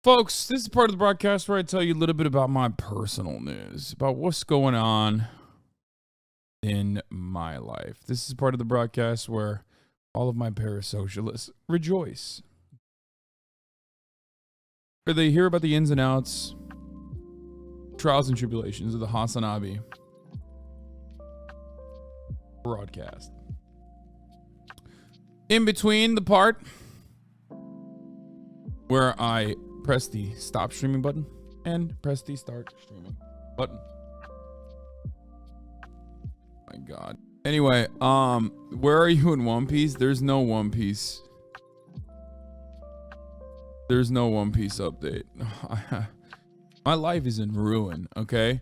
Folks, this is part of the broadcast where I tell you a little bit about my personal news, about what's going on in my life. This is part of the broadcast where all of my parasocialists rejoice. Where they hear about the ins and outs, trials and tribulations of the HasanAbi broadcast. In between the part where I press the stop streaming button and press the start streaming button. My God. Anyway, where are you in One Piece? There's no One Piece. There's no One Piece update. My life is in ruin, okay?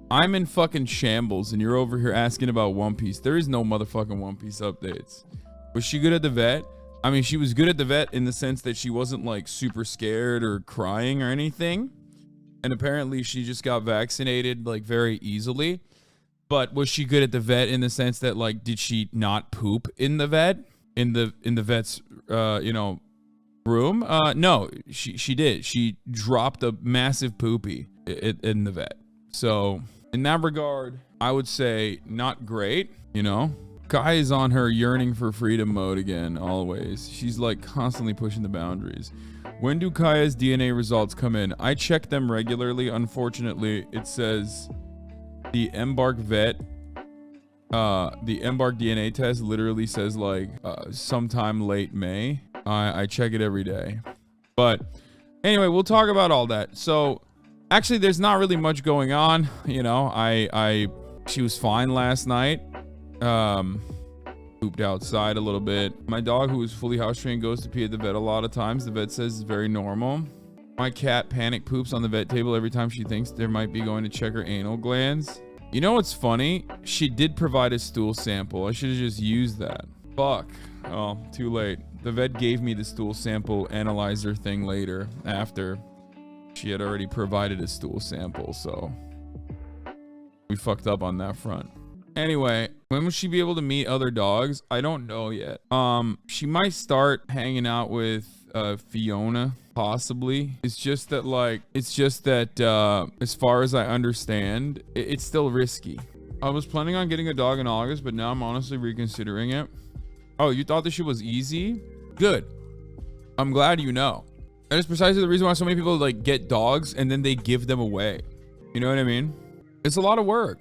I'm in fucking shambles and you're over here asking about One Piece. There is no motherfucking One Piece updates. Was she good at the vet? I mean, she was good at the vet in the sense that she wasn't like super scared or crying or anything. And apparently she just got vaccinated like very easily. But was she good at the vet in the sense that like, did she not poop in the vet? In the vet's, room? No, she did. She dropped a massive poopy in the vet. So in that regard, I would say not great, you know? Kai is on her yearning for freedom mode again, always. She's like constantly pushing the boundaries. When do Kaya's DNA results come in? I check them regularly. Unfortunately, it says the Embark vet, the Embark DNA test literally says like sometime late May. I check it every day. But anyway, we'll talk about all that. So actually, there's not really much going on. You know, she was fine last night. Pooped outside a little bit. My dog, who is fully house trained, goes to pee at the vet a lot of times. The vet says it's very normal. My cat panic poops on the vet table every time she thinks there might be going to check her anal glands. You know what's funny? She did provide a stool sample. I should have just used that. Fuck. Oh, too late. The vet gave me the stool sample analyzer thing later after she had already provided a stool sample, so we fucked up on that front. Anyway, when will she be able to meet other dogs? I don't know yet. She might start hanging out with Fiona, possibly. It's just that as far as I understand, it's still risky. I was planning on getting a dog in August, but now I'm honestly reconsidering it. Oh, you thought this shit was easy? Good. I'm glad you know. That is precisely the reason why so many people like get dogs and then they give them away. You know what I mean? It's a lot of work.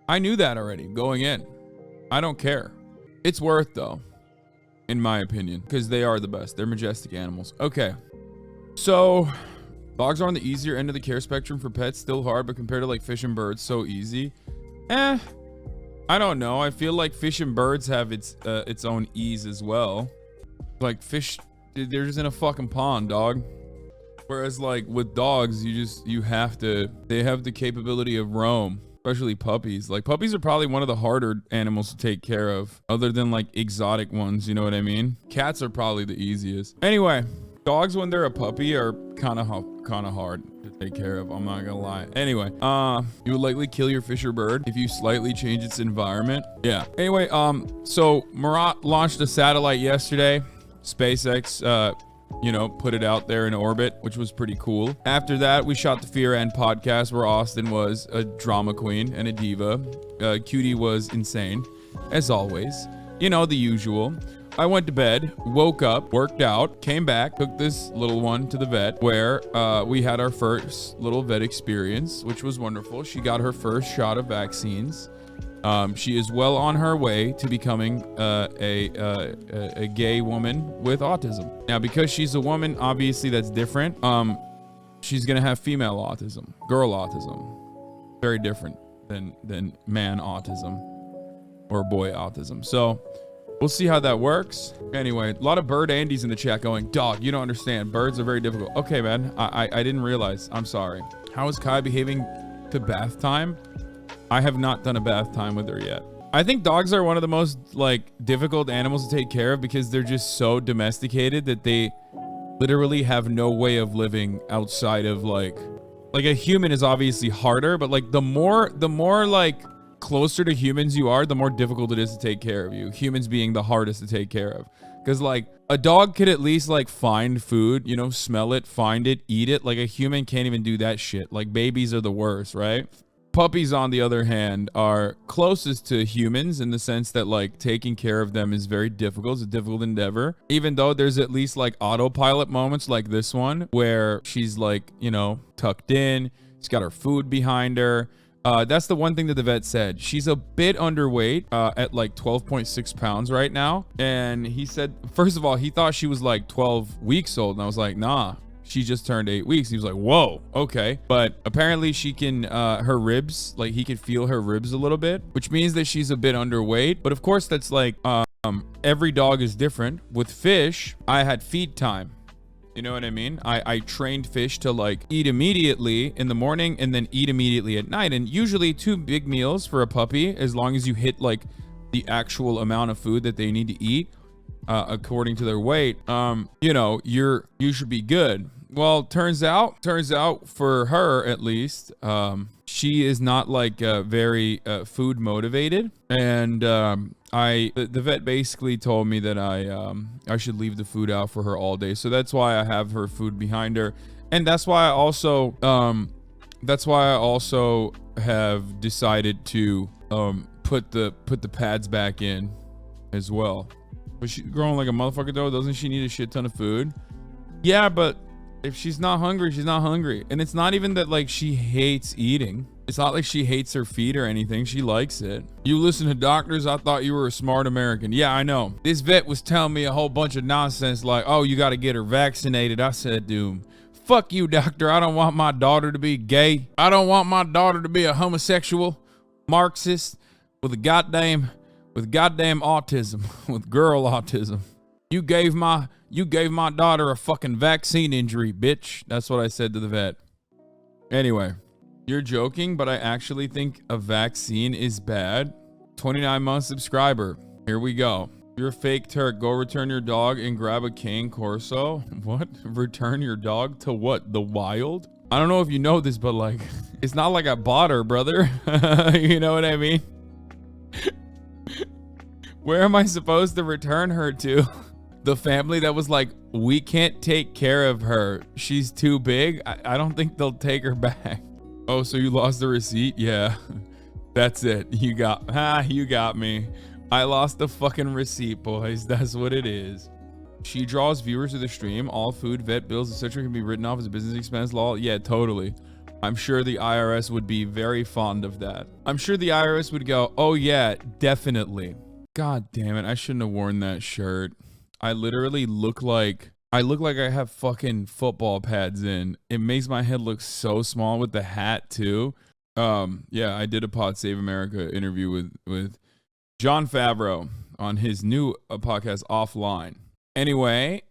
I knew that already going in. I don't care. It's worth though, in my opinion, because they are the best. They're majestic animals. Okay. So dogs are on the easier end of the care spectrum for pets. Still hard, but compared to like fish and birds, so easy. I don't know. I feel like fish and birds have its own ease as well. Like fish, they're just in a fucking pond, dog. Whereas like with dogs, they have the capability of roam. Especially puppies. Like puppies are probably one of the harder animals to take care of other than like exotic ones. You know what I mean? Cats are probably the easiest. Anyway, dogs when they're a puppy are kind of hard to take care of. I'm not gonna lie. Anyway, you would likely kill your fish or bird if you slightly change its environment. Yeah. Anyway, so Marat launched a satellite yesterday. SpaceX, put it out there in orbit, which was pretty cool. After that, we shot the Fear End podcast where Austin was a drama queen and a diva. Cutie was insane, as always. You know, the usual. I went to bed, woke up, worked out, came back, took this little one to the vet where we had our first little vet experience, which was wonderful. She got her first shot of vaccines. She is well on her way to becoming a gay woman with autism. Now, because she's a woman, obviously that's different. She's gonna have female autism, girl autism, very different than man autism or boy autism. So we'll see how that works. Anyway, a lot of bird Andes in the chat going, dog, you don't understand. Birds are very difficult. Okay, man, I didn't realize. I'm sorry. How is Kai behaving to bath time? I have not done a bath time with her yet. I think dogs are one of the most like difficult animals to take care of because they're just so domesticated that they literally have no way of living outside of like a human is obviously harder, but like the more like closer to humans you are, the more difficult it is to take care of you. Humans being the hardest to take care of. Because like a dog could at least like find food, you know, smell it, find it, eat it. Like a human can't even do that shit. Like babies are the worst, right? Puppies, on the other hand, are closest to humans in the sense that like taking care of them is very difficult. It's a difficult endeavor, even though there's at least like autopilot moments like this one where she's like, you know, tucked in. She's got her food behind her. That's the one thing that the vet said. She's a bit underweight at like 12.6 pounds right now. And he said, first of all, he thought she was like 12 weeks old. And I was like, nah. She just turned 8 weeks. He was like, whoa, okay. But apparently she can, her ribs, like he could feel her ribs a little bit, which means that she's a bit underweight. But of course that's like, every dog is different. With fish, I had feed time. You know what I mean? I trained fish to like eat immediately in the morning and then eat immediately at night. And usually 2 big meals for a puppy, as long as you hit like the actual amount of food that they need to eat, according to their weight, you know, you should be good. Well, turns out for her at least, she is not like very food motivated, and the vet basically told me that I should leave the food out for her all day. So that's why I have her food behind her, and that's why I also have decided to put the pads back in as well. But she's growing like a motherfucker though. Doesn't she need a shit ton of food? Yeah, but if she's not hungry, she's not hungry. And it's not even that like she hates eating. It's not like she hates her feed or anything. She likes it. You listen to doctors? I thought you were a smart American. Yeah, I know. This vet was telling me a whole bunch of nonsense like, oh, you got to get her vaccinated. I said, dude, fuck you, doctor. I don't want my daughter to be gay. I don't want my daughter to be a homosexual Marxist with goddamn autism, with girl autism. You gave my daughter a fucking vaccine injury, bitch. That's what I said to the vet. Anyway, you're joking, but I actually think a vaccine is bad. 29-month subscriber. Here we go. You're a fake Turk. Go return your dog and grab a cane corso. What? Return your dog to what? The wild? I don't know if you know this, but like, it's not like I bought her, brother. You know what I mean? Where am I supposed to return her to? The family that was like, we can't take care of her. She's too big. I don't think they'll take her back. Oh, so you lost the receipt? Yeah, that's it. You got me. I lost the fucking receipt, boys. That's what it is. She draws viewers to the stream. All food, vet bills, etc. can be written off as a business expense. Law. Yeah, totally. I'm sure the IRS would be very fond of that. I'm sure the IRS would go, oh yeah, definitely. God damn it. I shouldn't have worn that shirt. I literally look like I have fucking football pads in. It makes my head look so small with the hat too. Yeah, I did a Pod Save America interview with Jon Favreau on his new podcast Offline. Anyway,